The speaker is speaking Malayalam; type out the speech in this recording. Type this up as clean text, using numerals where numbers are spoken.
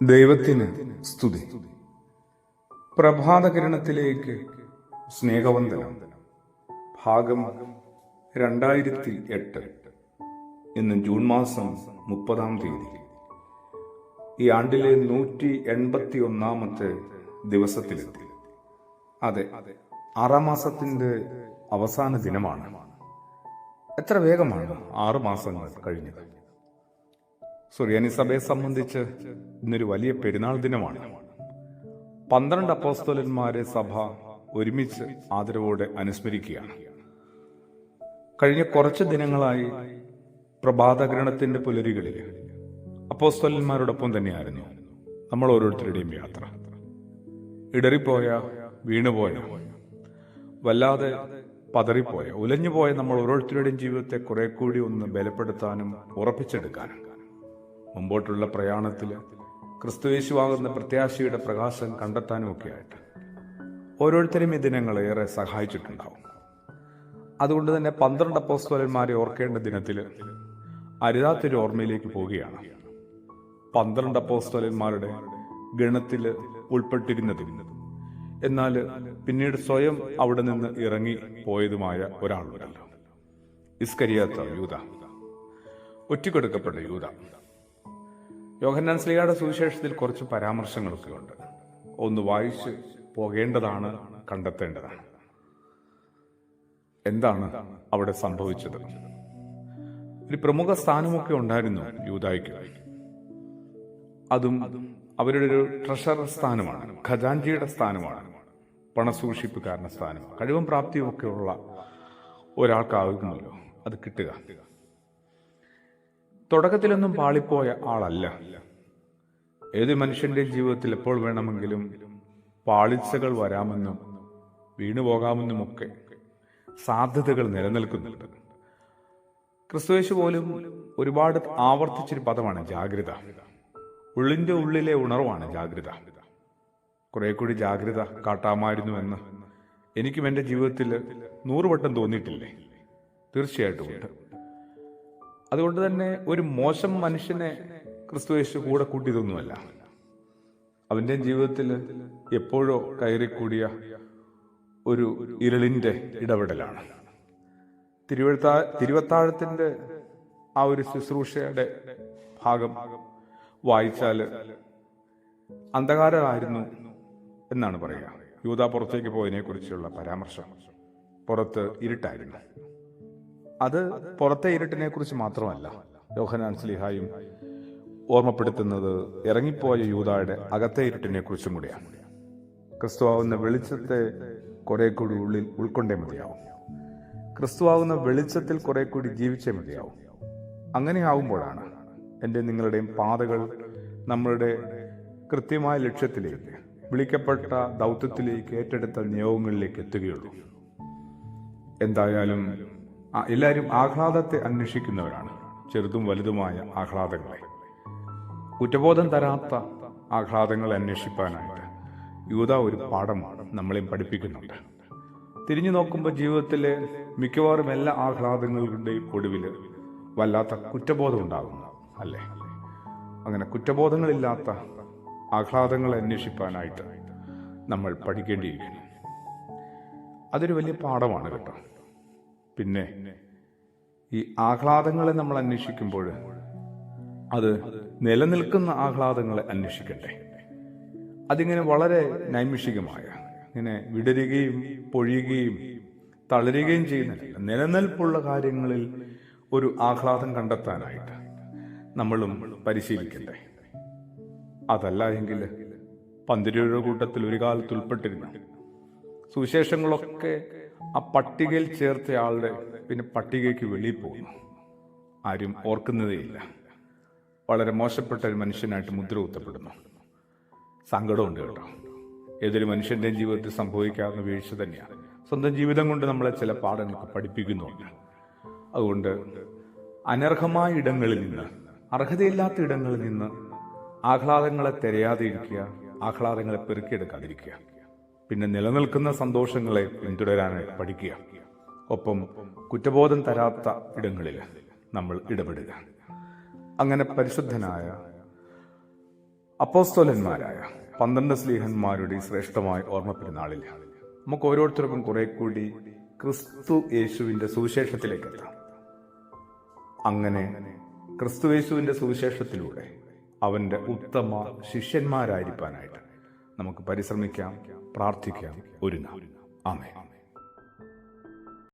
ദൈവത്തിന് സ്തുതി. പ്രഭാതകിരണത്തിലേക്ക് സ്നേഹവന്ദനം. ഭാഗം 2008. ഇന്ന് ജൂൺ മാസം 30 ഈ ആണ്ടിലെ 181 ദിവസത്തിലെത്തി. അതെ, 6 മാസത്തിന്റെ അവസാന ദിനമാണ്. എത്ര വേഗമാണ് 6 മാസങ്ങൾ കഴിഞ്ഞത്. സുറിയാനി സഭയെ സംബന്ധിച്ച് ഇന്നൊരു വലിയ പെരുന്നാൾ ദിനമാണ്. 12 അപ്പോസ്തലന്മാരെ സഭ ഒരുമിച്ച് ആദരവോടെ അനുസ്മരിക്കുകയാണ്. കഴിഞ്ഞ കുറച്ച് ദിനങ്ങളായി പ്രഭാതകിരണത്തിന്റെ പുലരികളിൽ അപ്പോസ്തലന്മാരോടൊപ്പം തന്നെയായിരുന്നു നമ്മൾ ഓരോരുത്തരുടെയും യാത്ര. ഇടറിപ്പോയ, വീണുപോയ, വല്ലാതെ പതറിപ്പോയ, ഉലഞ്ഞുപോയ നമ്മൾ ഓരോരുത്തരുടെയും ജീവിതത്തെ കുറെ കൂടി ഒന്ന് ബലപ്പെടുത്താനും ഉറപ്പിച്ചെടുക്കാനും മുമ്പോട്ടുള്ള പ്രയാണത്തിൽ ക്രിസ്തുയേശുവാകുന്ന പ്രത്യാശയുടെ പ്രകാശം കണ്ടെത്താനും ഒക്കെയായിട്ട് ഓരോരുത്തരും ഈ ദിനങ്ങൾ ഏറെ സഹായിച്ചിട്ടുണ്ടാവും. അതുകൊണ്ട് തന്നെ 12 അപ്പോസ്തലന്മാരെ ഓർക്കേണ്ട ദിനത്തിൽ അരുതാത്തൊരു ഓർമ്മയിലേക്ക് പോവുകയാണ്. 12 അപ്പോസ്തലന്മാരുടെ ഗണത്തിൽ ഉൾപ്പെട്ടിരുന്നതും എന്നാൽ പിന്നീട് സ്വയം അവിടെ നിന്ന് ഇറങ്ങി പോയതുമായ ഒരാളുണ്ടല്ലോ, ഇസ്കരിയാത്ത യൂദ, ഒറ്റിക്കൊടുക്കപ്പെട്ട യൂദ. യോഹന്നാൻ ശ്ലീഹായുടെ സുവിശേഷത്തിൽ കുറച്ച് പരാമർശങ്ങളൊക്കെ ഉണ്ട്. ഒന്ന് വായിച്ച് പോകേണ്ടതാണ്, കണ്ടെത്തേണ്ടതാണ്. എന്താണ് അവിടെ സംഭവിച്ചത്? ഒരു പ്രമുഖ സ്ഥാനമൊക്കെ ഉണ്ടായിരുന്നു യൂദായ്ക്ക്. അതും അവരുടെ ഒരു ട്രഷറർ സ്ഥാനമാണ്, ഖജാൻജിയുടെ സ്ഥാനമാണ്, പണസൂക്ഷിപ്പുകാരന്റെ സ്ഥാനം. കഴിവും പ്രാപ്തിയും ഒക്കെ ഉള്ള ഒരാൾക്കാവുമല്ലോ അത് കിട്ടുക. തുടക്കത്തിലൊന്നും പാളിപ്പോയ ആളല്ല. ഏത് മനുഷ്യന്റെ ജീവിതത്തിൽ എപ്പോൾ വേണമെങ്കിലും പാളിച്ചകൾ വരാമെന്നും വീണുപോകാമെന്നുമൊക്കെ സാധ്യതകൾ നിലനിൽക്കുന്നുണ്ട്. ക്രിസ്തുയേശു പോലും ഒരുപാട് ആവർത്തിച്ചൊരു പദമാണ് ജാഗ്രത. ഉള്ളിന്റെ ഉള്ളിലെ ഉണർവാണ് ജാഗ്രത. കുറെ കൂടി ജാഗ്രത കാട്ടാമായിരുന്നുവെന്ന് എനിക്കും എൻ്റെ ജീവിതത്തിൽ 100 വട്ടം തോന്നിയിട്ടില്ലേ? തീർച്ചയായിട്ടും ഉണ്ട്. അതുകൊണ്ട് തന്നെ ഒരു മോശം മനുഷ്യനെ ക്രിസ്തുയേശു കൂടെ കൂട്ടിയതൊന്നുമല്ല. അവന്റെ ജീവിതത്തിൽ എപ്പോഴോ കയറിക്കൂടിയ ഒരു ഇരുളിന്റെ ഇടപെടലാണ്. തിരുവത്താഴത്തിന്റെ ആ ഒരു ശുശ്രൂഷയുടെ ഭാഗം വായിച്ചാൽ അന്ധകാരമായിരുന്നു എന്നാണ് പറയുക. യൂദാ പുറത്തേക്ക് പോയതിനെ കുറിച്ചുള്ള പരാമർശം. പുറത്ത് ഇരുട്ടായിരുന്നു. അത് പുറത്തെ ഇരുട്ടിനെ കുറിച്ച് മാത്രമല്ല, യോഹന്നാൻ ശ്ലീഹായും ഓർമ്മപ്പെടുത്തുന്നത് ഇറങ്ങിപ്പോയ യൂദായുടെ അകത്തെ ഇരുട്ടിനെ കുറിച്ചും കൂടിയാണ്. ക്രിസ്തുവാകുന്ന വെളിച്ചത്തെ കുറെ കൂടി ഉള്ളിൽ ഉൾക്കൊണ്ടേ മതിയാവും. ക്രിസ്തുവാകുന്ന വെളിച്ചത്തിൽ കുറെ കൂടി ജീവിച്ചേ മതിയാവും. അങ്ങനെ ആവുമ്പോഴാണ് എൻ്റെ നിങ്ങളുടെയും പാതകൾ നമ്മളുടെ കൃത്യമായ ലക്ഷ്യത്തിലേക്ക്, വിളിക്കപ്പെട്ട ദൗത്യത്തിലേക്ക്, ഏറ്റെടുത്ത നിയോഗങ്ങളിലേക്ക് എത്തുകയുള്ളൂ. എന്തായാലും എല്ലാവരും ആഹ്ലാദത്തെ അന്വേഷിക്കുന്നവരാണ്, ചെറുതും വലുതുമായ ആഹ്ലാദങ്ങളെ. കുറ്റബോധം തരാത്ത ആഹ്ലാദങ്ങളെ അന്വേഷിക്കാനായിട്ട് യൂദാ ഒരു പാഠമാണ് നമ്മളെയും പഠിപ്പിക്കുന്നുണ്ട്. തിരിഞ്ഞു നോക്കുമ്പോൾ ജീവിതത്തിലെ മിക്കവാറും എല്ലാ ആഹ്ലാദങ്ങളുടെയും ഒടുവിൽ വല്ലാത്ത കുറ്റബോധം ഉണ്ടാകുന്നു, അല്ലേ? അങ്ങനെ കുറ്റബോധങ്ങളില്ലാത്ത ആഹ്ലാദങ്ങളെ അന്വേഷിക്കാനായിട്ട് നമ്മൾ പഠിക്കേണ്ടിയിരിക്കുന്നു. അതൊരു വലിയ പാഠമാണ് കേട്ടോ. പിന്നെ ഈ ആഹ്ലാദങ്ങളെ നമ്മൾ അന്വേഷിക്കുമ്പോൾ അത് നിലനിൽക്കുന്ന ആഹ്ലാദങ്ങളെ അന്വേഷിക്കട്ടെ. അതിങ്ങനെ വളരെ നൈമിഷികമായ, ഇങ്ങനെ വിടരുകയും പൊഴിയുകയും തളരുകയും ചെയ്യുന്നില്ല. നിലനിൽപ്പുള്ള കാര്യങ്ങളിൽ ഒരു ആഹ്ലാദം കണ്ടെത്താനായിട്ട് നമ്മളും പരിശീലിക്കട്ടെ. അതല്ല എങ്കിൽ 12 കൂട്ടത്തിൽ ഒരു കാലത്ത് ഉൾപ്പെട്ടിരുന്നു സുവിശേഷങ്ങളൊക്കെ ആ പട്ടികയിൽ ചേർത്ത ആളുടെ പിന്നെ പട്ടികയ്ക്ക് വെളിയിൽ പോകുന്നു. ആരും ഓർക്കുന്നതേയില്ല. വളരെ മോശപ്പെട്ട ഒരു മനുഷ്യനായിട്ട് മുദ്ര കുത്തപ്പെടുന്നു. സങ്കടമുണ്ട് കേട്ടോ. ഏതൊരു മനുഷ്യന്റെയും ജീവിതത്തിൽ സംഭവിക്കാവുന്ന വീഴ്ച തന്നെയാണ്. സ്വന്തം ജീവിതം കൊണ്ട് നമ്മളെ ചില പാഠങ്ങൾക്ക് പഠിപ്പിക്കുന്നുണ്ട്. അതുകൊണ്ട് അനർഹമായ ഇടങ്ങളിൽ നിന്ന്, അർഹതയില്ലാത്ത ഇടങ്ങളിൽ നിന്ന് ആഹ്ലാദങ്ങളെ തിരയാതെ ഇരിക്കുക, ആഹ്ലാദങ്ങളെ പെറുക്കിയെടുക്കാതിരിക്കുക. പിന്നെ നിലനിൽക്കുന്ന സന്തോഷങ്ങളെ പിന്തുടരാനായിട്ട് പഠിക്കുക. ഒപ്പം കുറ്റബോധം തരാത്ത ഇടങ്ങളിൽ നമ്മൾ ഇടപെടുക. അങ്ങനെ പരിശുദ്ധനായ അപ്പോസ്തലന്മാരായ 12 സ്ലീഹന്മാരുടെ ഈ ശ്രേഷ്ഠമായ ഓർമ്മ പെരുന്നാളിൽ നമുക്ക് ഓരോരുത്തർക്കും കുറെ കൂടി ക്രിസ്തു യേശുവിന്റെ സുവിശേഷത്തിലേക്ക് എത്താം. അങ്ങനെ ക്രിസ്തു യേശുവിന്റെ സുവിശേഷത്തിലൂടെ അവന്റെ ഉത്തമ ശിഷ്യന്മാരായിരിക്കാനായിട്ട് നമുക്ക് പരിശ്രമിക്കാം, പ്രാർത്ഥിക്കാം, ഒരുങ്ങാം. ആമേൻ.